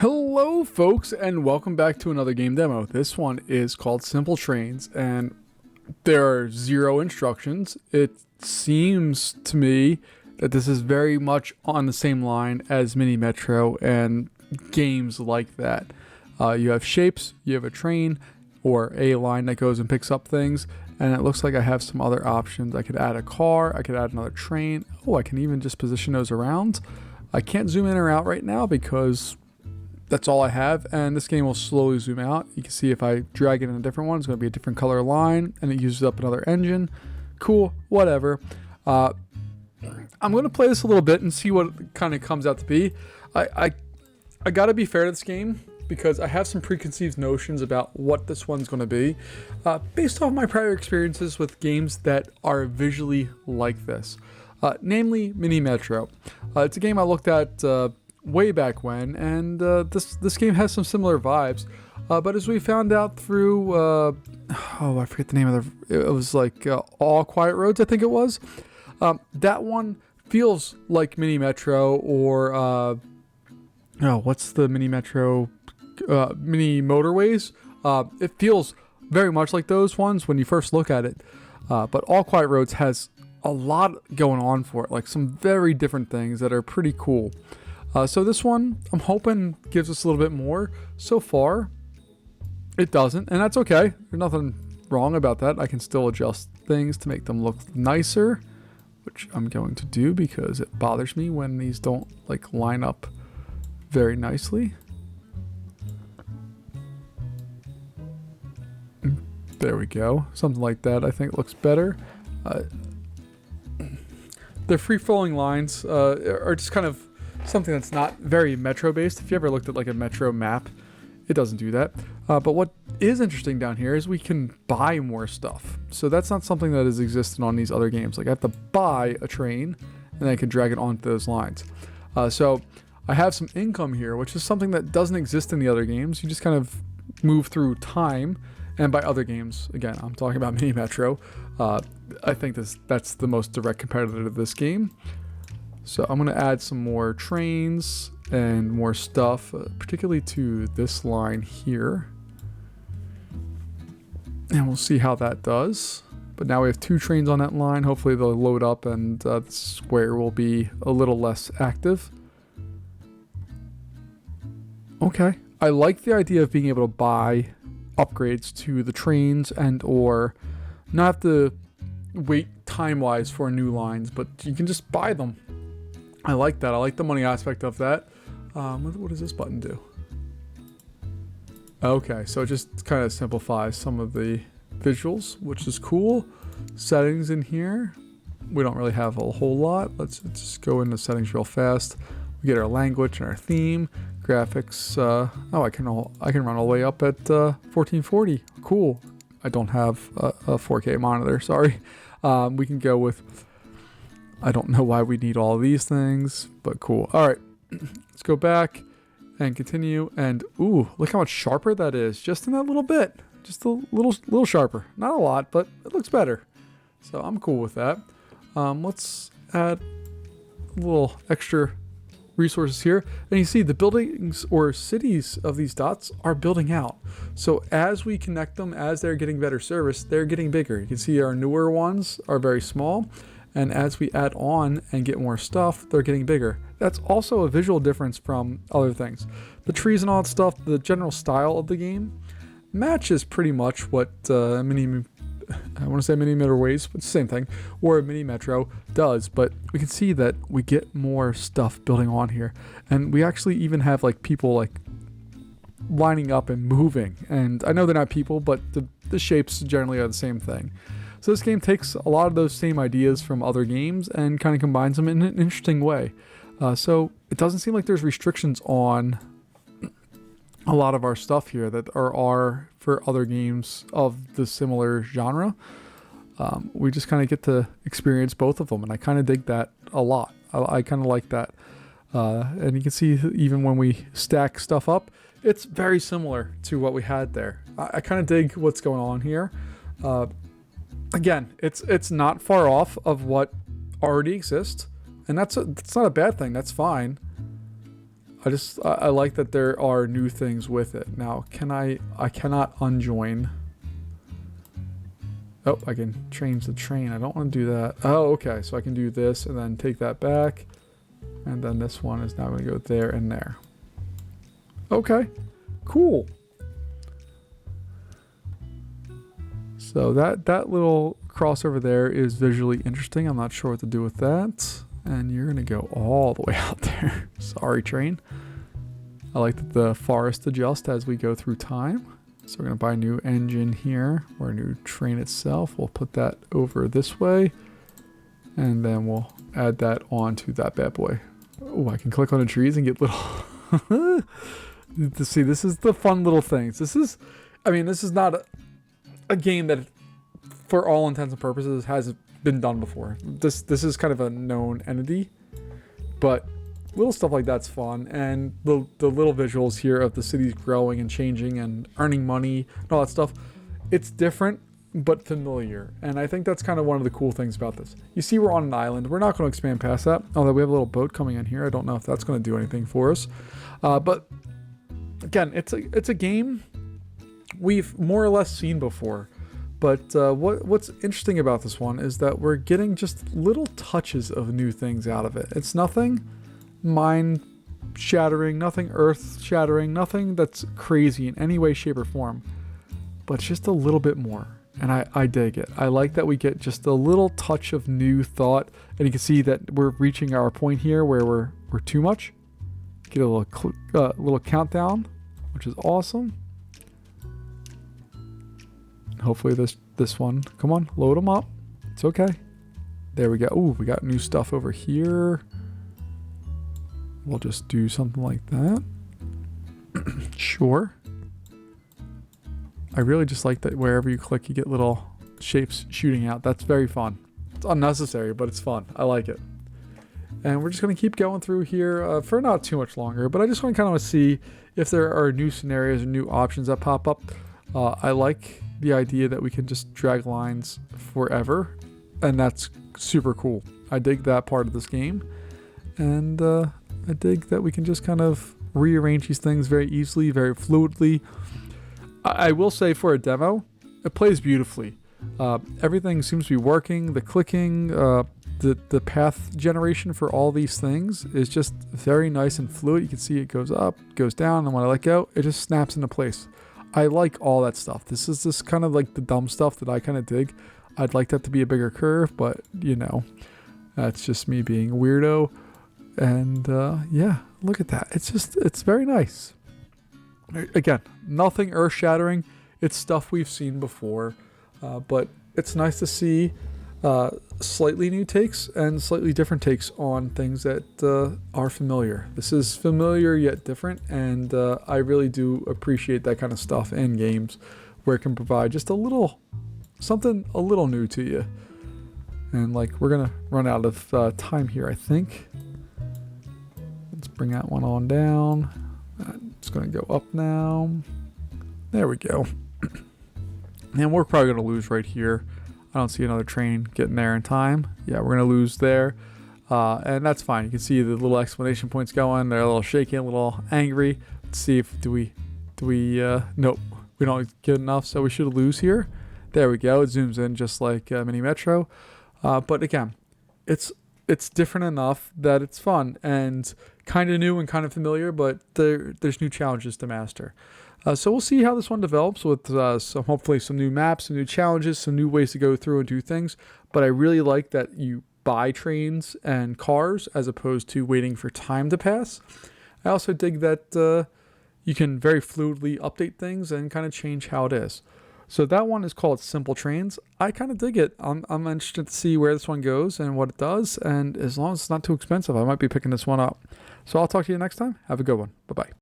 Hello folks and welcome back to another game demo. This one is called Simple Trains and there are zero instructions. It seems to me that this is very much on the same line as Mini Metro and games like that. You have shapes, you have a train or a line that goes and picks up things, and it looks like I have some other options. I could add a car, I could add another train. Oh, I can even just position those around. I can't zoom in or out right now because that's all I have, and this game will slowly zoom out. You can see if I drag it in a different one, it's going to be a different color line, and it uses up another engine. Cool, whatever. I'm going to play this a little bit and see what it kind of comes out to be. I got to be fair to this game because I have some preconceived notions about what this one's going to be based off my prior experiences with games that are visually like this, namely Mini Metro. It's a game I looked at way back when, and this game has some similar vibes, but as we found out through I forget the name of it was like All Quiet Roads, I think it was. That one feels like Mini Metro, or what's the Mini Metro, Mini Motorways. It feels very much like those ones when you first look at it, but All Quiet Roads has a lot going on for it, like some very different things that are pretty cool. So this one, I'm hoping, gives us a little bit more. So far, it doesn't, and that's okay. There's nothing wrong about that. I can still adjust things to make them look nicer, which I'm going to do because it bothers me when these don't like line up very nicely. There we go. Something like that I think looks better. The free-flowing lines are just kind of something that's not very Metro based. If you ever looked at like a Metro map, it doesn't do that. But what is interesting down here is we can buy more stuff. So that's not something that has existed on these other games. Like I have to buy a train and then I can drag it onto those lines. So I have some income here, which is something that doesn't exist in the other games. You just kind of move through time. And by other games, again, I'm talking about Mini Metro. I think that's the most direct competitor to this game. So I'm going to add some more trains and more stuff, particularly to this line here. And we'll see how that does. But now we have 2 trains on that line. Hopefully they'll load up and the square will be a little less active. Okay. I like the idea of being able to buy upgrades to the trains and or not have to wait time-wise for new lines, but you can just buy them. I like that. I like the money aspect of that. What does this button do? Okay, so it just kind of simplifies some of the visuals, which is cool. Settings in here. We don't really have a whole lot. Let's just go into settings real fast. We get our language and our theme. Graphics. I can run all the way up at 1440. Cool. I don't have a 4K monitor. Sorry. We can go with. I don't know why we need all of these things, but cool. All right, let's go back and continue. And ooh, look how much sharper that is. Just in that little bit. Just a little sharper. Not a lot, but it looks better. So I'm cool with that. Let's add a little extra resources here. And you see the buildings or cities of these dots are building out. So as we connect them, as they're getting better service, they're getting bigger. You can see our newer ones are very small. And as we add on and get more stuff, they're getting bigger. That's also a visual difference from other things. The trees and all that stuff, the general style of the game matches pretty much what Mini Motorways, but it's the same thing, or Mini Metro does. But we can see that we get more stuff building on here. And we actually even have like people like lining up and moving. And I know they're not people, but the shapes generally are the same thing. So this game takes a lot of those same ideas from other games and kind of combines them in an interesting way. So it doesn't seem like there's restrictions on a lot of our stuff here that are for other games of the similar genre. We just kind of get to experience both of them, and I kind of dig that a lot. I kind of like that. And you can see even when we stack stuff up, it's very similar to what we had there. I kind of dig what's going on here. Again, it's not far off of what already exists, and that's not a bad thing. That's fine. I like that there are new things with it. Now, I cannot unjoin. Oh, I can change the train. I don't want to do that. Oh, okay. So I can do this and then take that back. And then this one is now going to go there and there. Okay, cool. So that little crossover there is visually interesting. I'm not sure what to do with that. And you're going to go all the way out there. Sorry, train. I like that the forest adjusts as we go through time. So we're going to buy a new engine here, or a new train itself. We'll put that over this way. And then we'll add that onto that bad boy. Oh, I can click on the trees and get little... See, this is the fun little things. This is not a game that, for all intents and purposes, has been done before. This is kind of a known entity. But little stuff like that's fun, and the little visuals here of the cities growing and changing and earning money and all that stuff, it's different but familiar, and I think that's kind of one of the cool things about this. You see, we're on an island. We're not going to expand past that, although we have a little boat coming in here. I don't know if that's going to do anything for us, but again, it's a game we've more or less seen before. But what's interesting about this one is that we're getting just little touches of new things out of it. It's nothing mind-shattering, nothing earth-shattering, nothing that's crazy in any way, shape, or form. But just a little bit more. And I dig it. I like that we get just a little touch of new thought. And you can see that we're reaching our point here where we're too much. Get a little countdown, which is awesome. Hopefully this one, come on, load them up. It's okay. There we go. Ooh, we got new stuff over here. We'll just do something like that. Sure. I really just like that wherever you click, you get little shapes shooting out. That's very fun. It's unnecessary, but it's fun. I like it. And we're just going to keep going through here for not too much longer, but I just want to kind of see if there are new scenarios and new options that pop up. I like the idea that we can just drag lines forever, and that's super cool. I dig that part of this game, and I dig that we can just kind of rearrange these things very easily, very fluidly. I will say, for a demo, it plays beautifully. Everything seems to be working. The clicking, the path generation for all these things is just very nice and fluid. You can see it goes up, goes down, and when I let go, it just snaps into place. I like all that stuff. This is just kind of like the dumb stuff that I kind of dig. I'd like that to be a bigger curve, but you know, that's just me being a weirdo. And yeah, look at that. It's very nice. Again, nothing earth-shattering. It's stuff we've seen before, but it's nice to see slightly new takes and slightly different takes on things that are familiar. This is familiar yet different, and I really do appreciate that kind of stuff in games where it can provide just something a little new to you. And like, we're gonna run out of time here, I think. Let's bring that one on down. It's going to go up now. There we go. And we're probably going to lose right here. I don't see another train getting there in time. Yeah, we're going to lose there. And that's fine. You can see the little exclamation points going. They're a little shaky, a little angry. Let's see if do we nope, we don't get enough, so we should lose here. There we go. It zooms in just like Mini Metro. But again, it's different enough that it's fun and kind of new and kind of familiar, but there's new challenges to master. So we'll see how this one develops with hopefully some new maps, some new challenges, some new ways to go through and do things. But I really like that you buy trains and cars as opposed to waiting for time to pass. I also dig that you can very fluidly update things and kind of change how it is. So that one is called Simple Trains. I kind of dig it. I'm interested to see where this one goes and what it does. And as long as it's not too expensive, I might be picking this one up. So I'll talk to you next time. Have a good one. Bye-bye.